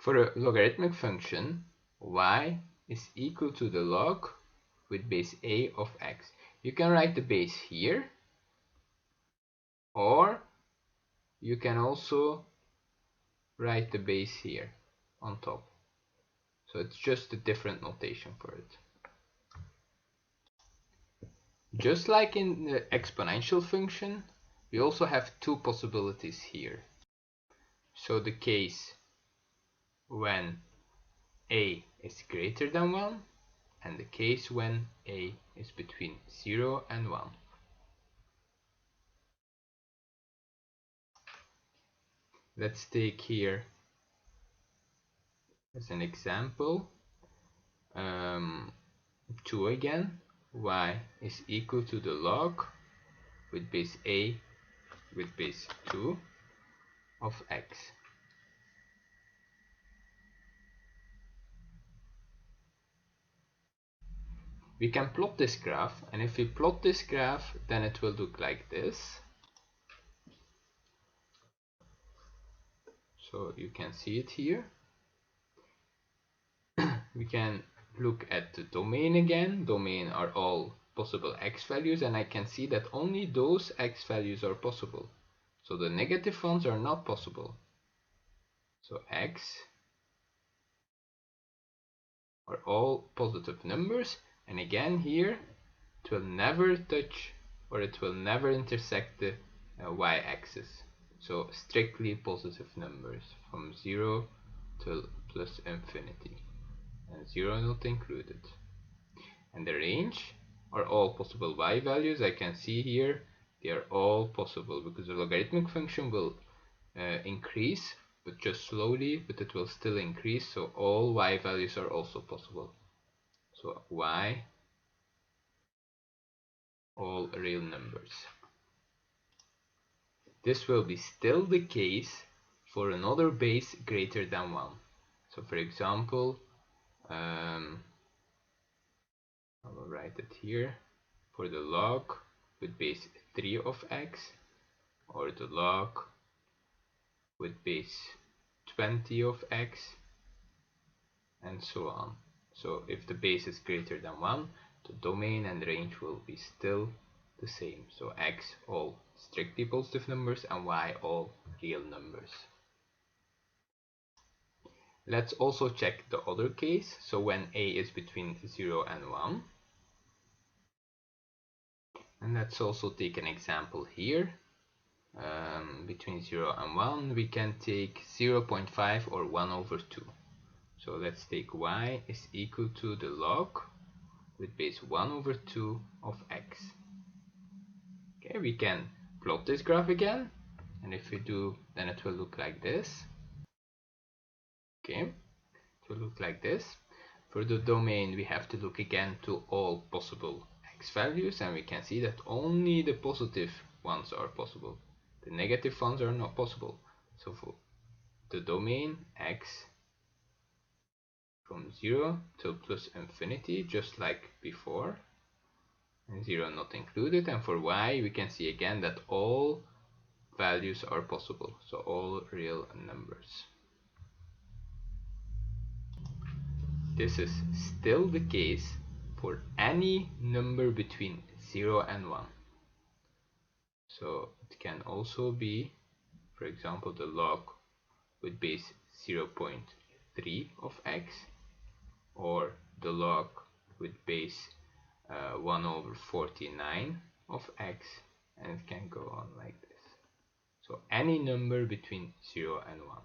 For a logarithmic function, y is equal to the log with base a of x. You can write the base here, or you can also write the base here on top. So it's just a different notation for it. Just like in the exponential function, we also have two possibilities here. So the case when a is greater than 1 and the case when a is between 0 and 1. Let's take here as an example 2 again. Y is equal to the log with base a with base 2 of x. We can plot this graph, and if we plot this graph, then it will look like this. So you can see it here. We can look at the domain again. Domain are all possible x values, and I can see that only those x values are possible. So the negative ones are not possible. So x are all positive numbers, and again here it will never touch, or it will never intersect the y-axis. So strictly positive numbers from 0 till plus infinity, and 0 not included. And the range are all possible y values. I can see here they are all possible because the logarithmic function will increase, but just slowly, but it will still increase. So all y values are also possible. So y, all real numbers. This will be still the case for another base greater than 1. So for example, I will write it here for the log with base 3 of x, or the log with base 20 of x, and so on. So if the base is greater than 1, the domain and range will be still the same. So x all strictly positive numbers and y all real numbers. Let's also check the other case. So when a is between 0 and 1. And let's also take an example here. Between 0 and 1, we can take 0.5 or 1 over 2. So let's take y is equal to the log with base 1 over 2 of x. Okay, we can plot this graph again, and if we do, then it will look like this. Okay, it will look like this. For the domain, we have to look again to all possible x values, and we can see that only the positive ones are possible. The negative ones are not possible. So for the domain, x from 0 till plus infinity, just like before, and 0 not included. And for y, we can see again that all values are possible, so all real numbers. This is still the case for any number between 0 and 1. So it can also be, for example, the log with base 0.3 of x, or the log with base 1 over 49 of x, and it can go on like this. So any number between 0 and 1.